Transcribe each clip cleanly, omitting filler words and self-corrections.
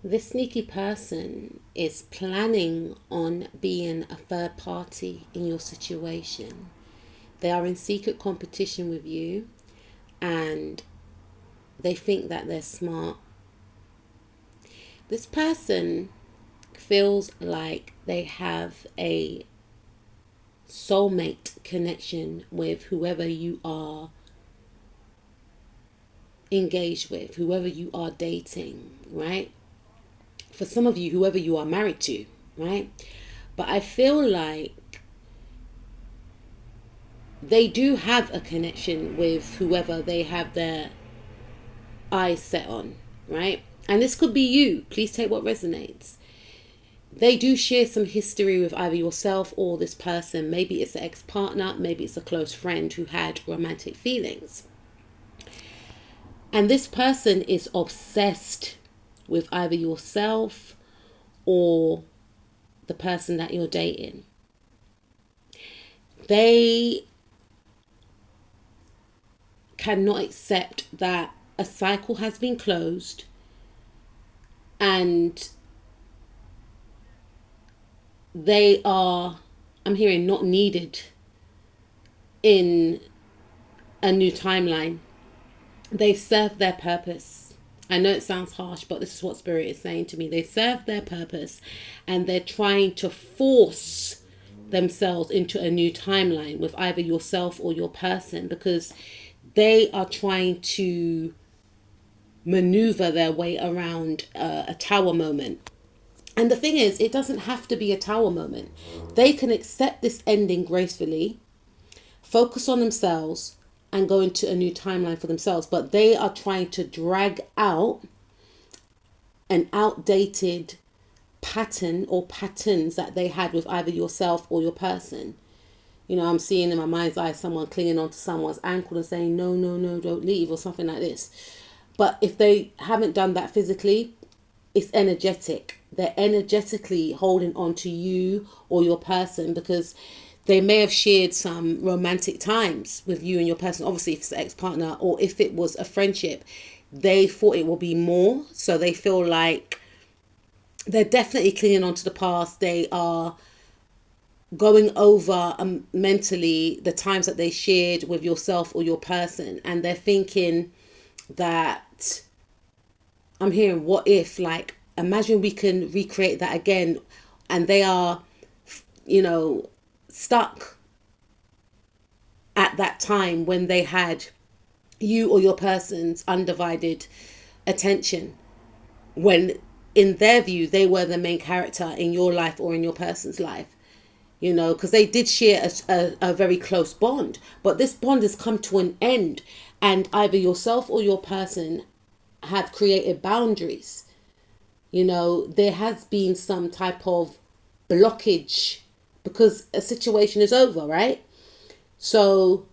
This sneaky person is planning on being a third party in your situation. They are in secret competition with you and they think that they're smart. This person feels like they have a soulmate connection with whoever you are engaged with, whoever you are dating, right? For some of you, whoever you are married to, right? But I feel like they do have a connection with whoever they have their eyes set on, right? And this could be you. Please take what resonates. They do share some history with either yourself or this person. Maybe it's an ex-partner, maybe it's a close friend who had romantic feelings. And this person is obsessed with either yourself or the person that you're dating. They cannot accept that a cycle has been closed and they are, I'm hearing, not needed in a new timeline. They've served their purpose. I know it sounds harsh, but this is what Spirit is saying to me. They've served their purpose and they're trying to force themselves into a new timeline with either yourself or your person, because they are trying to maneuver their way around a tower moment. And the thing is, it doesn't have to be a tower moment. They can accept this ending gracefully, focus on themselves, and go into a new timeline for themselves. But they are trying to drag out an outdated pattern or patterns that they had with either yourself or your person. You know, I'm seeing in my mind's eye someone clinging onto someone's ankle and saying, no, no, no, don't leave, or something like this. But if they haven't done that physically, it's energetic. They're energetically holding on to you or your person because they may have shared some romantic times with you and your person. Obviously, if it's an ex-partner or if it was a friendship, they thought it will be more. So they feel like they're definitely clinging on to the past. They are going over mentally the times that they shared with yourself or your person. And they're thinking that, I'm hearing, what if, like, imagine we can recreate that again. And they are, you know, stuck at that time when they had you or your person's undivided attention, when in their view they were the main character in your life or in your person's life. You know, because they did share a very close bond, but this bond has come to an end and either yourself or your person have created boundaries. You know, there has been some type of blockage because a situation is over, right? So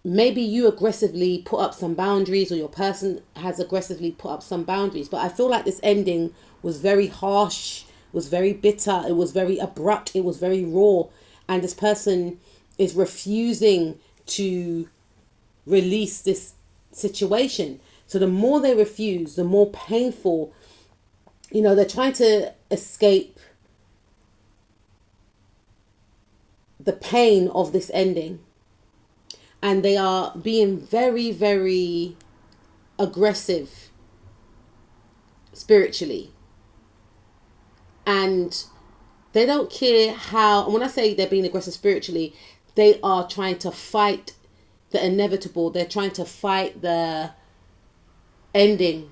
maybe you aggressively put up some boundaries or your person has aggressively put up some boundaries. But I feel like this ending was very harsh, was very bitter, it was very abrupt, it was very raw. And this person is refusing to release this situation. So the more they refuse, the more painful, you know, they're trying to escape the pain of this ending. And they are being very, very aggressive spiritually. And they don't care how, and when I say they're being aggressive spiritually, they are trying to fight the inevitable. They're trying to fight the ending,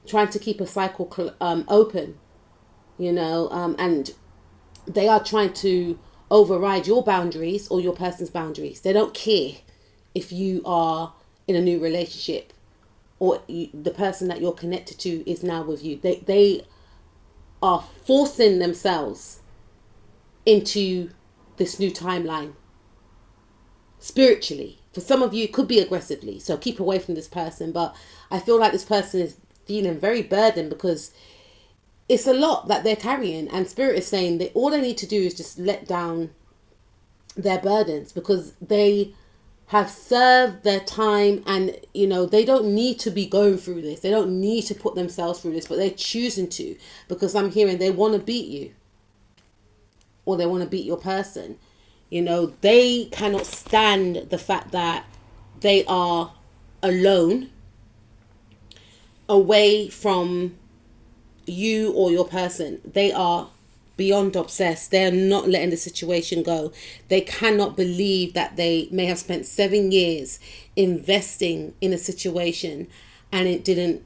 trying to keep a cycle open, you know, and they are trying to override your boundaries or your person's boundaries. They don't care if you are in a new relationship or the person that you're connected to is now with you. They are forcing themselves into this new timeline spiritually. For some of you, it could be aggressively, so keep away from this person. But I feel like this person is feeling very burdened because it's a lot that they're carrying, and Spirit is saying that all they need to do is just let down their burdens because they have served their time, and they don't need to be going through this. They don't need to put themselves through this, but they're choosing to, because I'm hearing they want to beat you, or they want to beat your person. They cannot stand the fact that they are alone, away from you or your person. They are beyond obsessed. They're not letting the situation go. They cannot believe that they may have spent 7 years investing in a situation and it didn't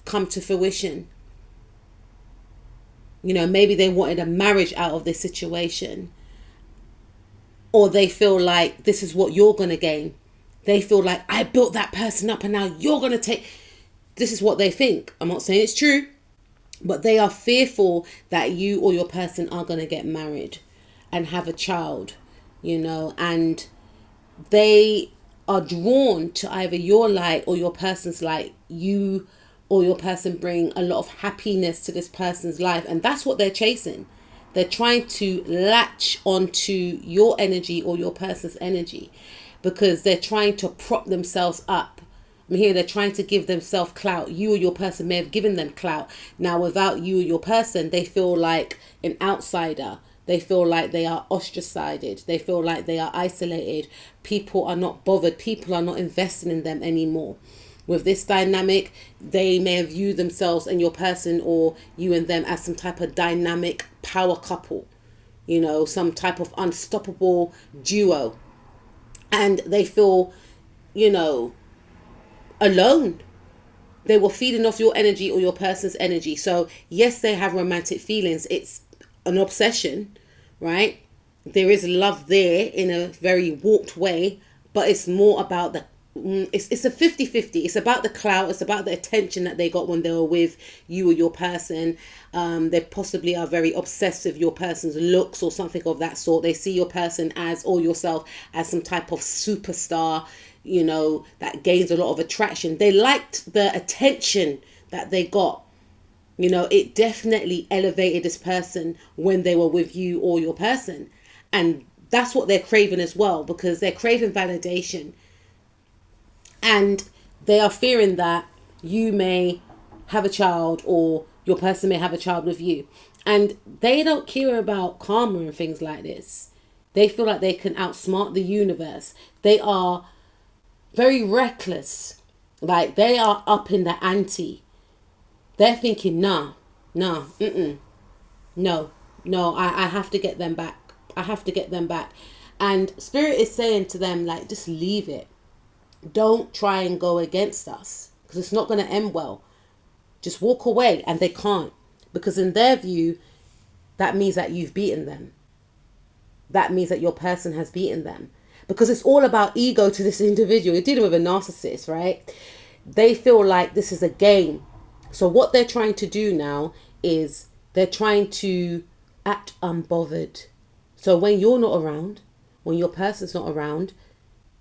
come to fruition. Maybe they wanted a marriage out of this situation, or they feel like this is what you're going to gain. They feel like, I built that person up and now you're going to take. This is what they think. I'm not saying it's true, but they are fearful that you or your person are going to get married and have a child, and they are drawn to either your light or your person's light. You or your person bring a lot of happiness to this person's life, and that's what they're chasing. They're trying to latch onto your energy or your person's energy, because they're trying to prop themselves up. I'm here, they're trying to give themselves clout. You or your person may have given them clout. Now, without you or your person, they feel like an outsider. They feel like they are ostracized. They feel like they are isolated. People are not bothered. People are not investing in them anymore. With this dynamic, they may view themselves and your person, or you and them, as some type of dynamic power couple, some type of unstoppable duo. And they feel, alone. They were feeding off your energy or your person's energy. So yes, they have romantic feelings. It's an obsession, right? There is love there in a very warped way, but it's more about it's a 50-50. It's about the clout. It's about the attention that they got when they were with you or your person. They possibly are very obsessed with your person's looks or something of that sort. They see your person or yourself as some type of superstar, that gains a lot of attraction. They liked the attention that they got. It definitely elevated this person when they were with you or your person. And that's what they're craving as well, because they're craving validation. And they are fearing that you may have a child, or your person may have a child with you. And they don't care about karma and things like this. They feel like they can outsmart the universe. They are very reckless. Like, they are up in the ante. They're thinking, no, I have to get them back. I have to get them back. And Spirit is saying to them, like, just leave it. Don't try and go against us, because it's not going to end well. Just walk away. And they can't, because in their view, that means that you've beaten them. That means that your person has beaten them, because it's all about ego to this individual. You're dealing with a narcissist, right? They feel like this is a game. So what they're trying to do now is they're trying to act unbothered. So when you're not around, when your person's not around,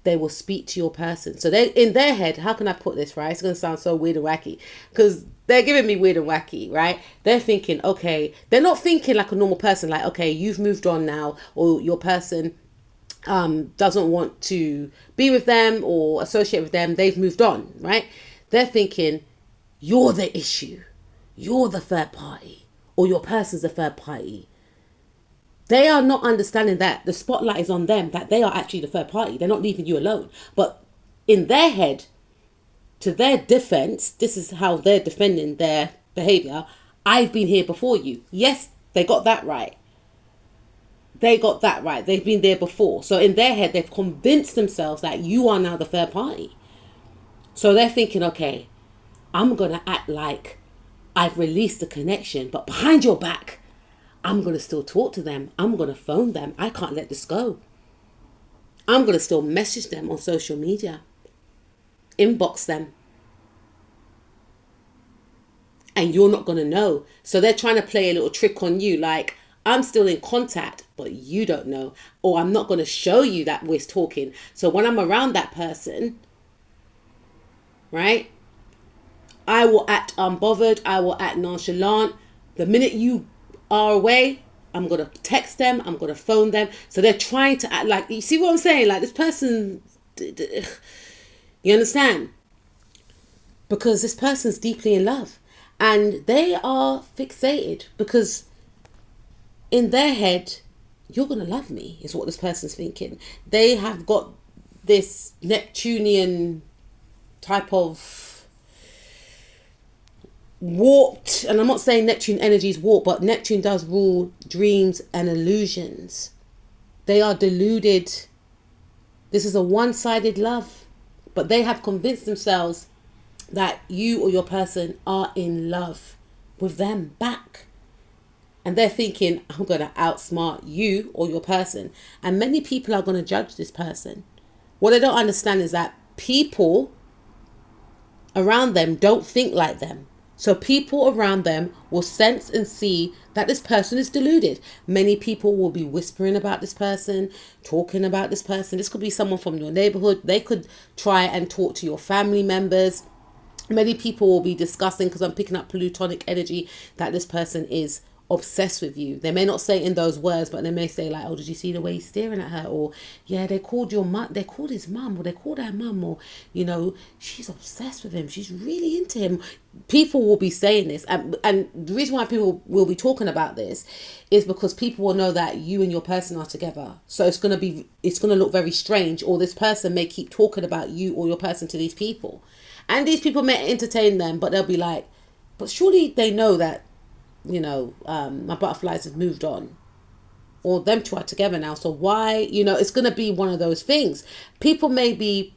they will speak to your person. So they, in their head, how can I put this, right? It's going to sound so weird and wacky, because they're giving me weird and wacky, right? They're thinking, okay, they're not thinking like a normal person, like, okay, you've moved on now, or your person doesn't want to be with them or associate with them. They've moved on, right? They're thinking, you're the issue. You're the third party, or your person's the third party. They are not understanding that the spotlight is on them, that they are actually the third party. They're not leaving you alone. But in their head, to their defense, this is how they're defending their behavior. I've been here before you. Yes, they got that right. They got that right. They've been there before. So in their head, they've convinced themselves that you are now the third party. So they're thinking, okay, I'm going to act like I've released the connection, but behind your back, I'm going to still talk to them. I'm going to phone them. I can't let this go. I'm going to still message them on social media, inbox them. And you're not going to know. So they're trying to play a little trick on you. Like, I'm still in contact, but you don't know. Or I'm not going to show you that we're talking. So when I'm around that person, right, I will act unbothered. I will act nonchalant. The minute you are away, I'm going to text them. I'm going to phone them. So they're trying to act like, you see what I'm saying? Like, this person You understand? Because this person's deeply in love and they are fixated because in their head, you're going to love me, is what this person's thinking. They have got this Neptunian type of warped, and I'm not saying Neptune energy is warped, but Neptune does rule dreams and illusions. They are deluded. This is a one-sided love, but they have convinced themselves that you or your person are in love with them back. And they're thinking, I'm going to outsmart you or your person. And many people are going to judge this person. What they don't understand is that people around them don't think like them. So people around them will sense and see that this person is deluded. Many people will be whispering about this person, talking about this person. This could be someone from your neighborhood. They could try and talk to your family members. Many people will be discussing, because I'm picking up plutonic energy, that this person is obsessed with you. They may not say it in those words, but they may say like, oh, did you see the way he's staring at her? Or yeah, they called your mum, they called his mum, or they called her mum, or you know, she's obsessed with him, she's really into him. People will be saying this, and the reason why people will be talking about this is because people will know that you and your person are together. So it's going to look very strange, or this person may keep talking about you or your person to these people, and these people may entertain them, but they'll be like, but surely they know that, you know, my butterflies have moved on, or them two are together now, so why, you know, it's going to be one of those things. People may be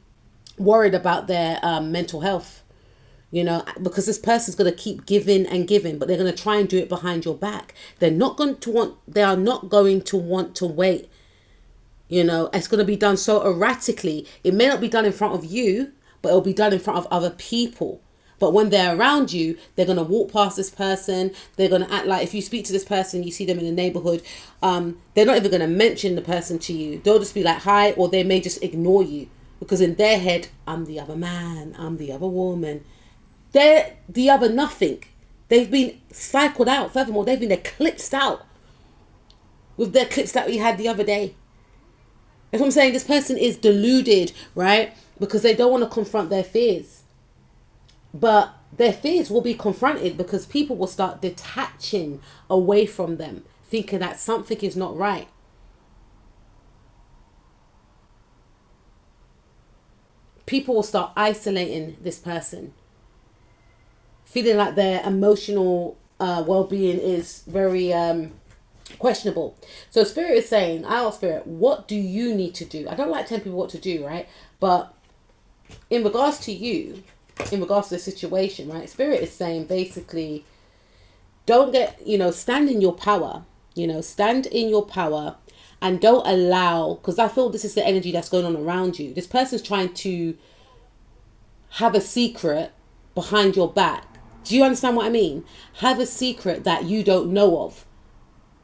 worried about their mental health, you know, because this person's going to keep giving and giving, but they're going to try and do it behind your back. They are not going to want to wait, you know. It's going to be done so erratically. It may not be done in front of you, but it'll be done in front of other people. But when they're around you, they're going to walk past this person. They're going to act like, if you speak to this person, you see them in the neighborhood, they're not even going to mention the person to you. They'll just be like, hi, or they may just ignore you. Because in their head, I'm the other man, I'm the other woman. They're the other nothing. They've been cycled out. Furthermore, they've been eclipsed out with the eclipse that we had the other day. That's what I'm saying. This person is deluded, right? Because they don't want to confront their fears. But their fears will be confronted because people will start detaching away from them, thinking that something is not right. People will start isolating this person, feeling like their emotional well-being is very questionable. So Spirit is saying, I ask Spirit, what do you need to do? I don't like telling people what to do, right? But in regards to you, in regards to the situation, right, Spirit is saying basically, don't get, you know, stand in your power, you know, stand in your power, and don't allow, because I feel this is the energy that's going on around you. This person's trying to have a secret behind your back. Do you understand what I mean? Have a secret that you don't know of,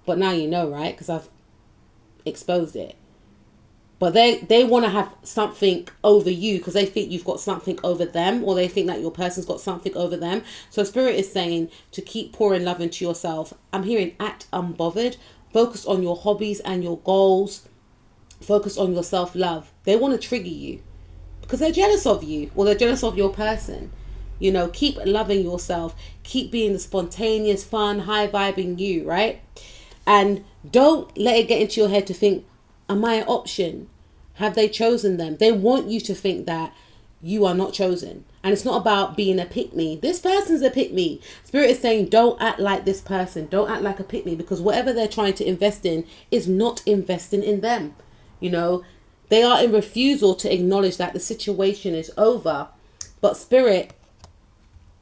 but now you know, right? Because I've exposed it. But they want to have something over you because they think you've got something over them, or they think that your person's got something over them. So Spirit is saying to keep pouring love into yourself. I'm hearing act unbothered. Focus on your hobbies and your goals. Focus on your self-love. They want to trigger you because they're jealous of you, or they're jealous of your person. You know, keep loving yourself. Keep being the spontaneous, fun, high-vibing you, right? And don't let it get into your head to think, am I an option? Have they chosen them? They want you to think that you are not chosen. And it's not about being a pick-me. This person's a pick-me. Spirit is saying, don't act like this person. Don't act like a pick-me, because whatever they're trying to invest in is not investing in them. You know, they are in refusal to acknowledge that the situation is over. But Spirit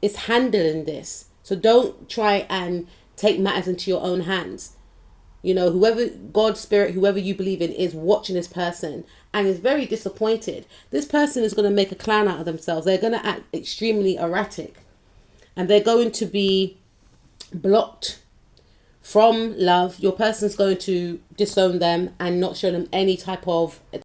is handling this. So don't try and take matters into your own hands. You know, whoever, God, Spirit, whoever you believe in is watching this person and is very disappointed. This person is going to make a clown out of themselves. They're going to act extremely erratic. And they're going to be blocked from love. Your person's going to disown them and not show them any type of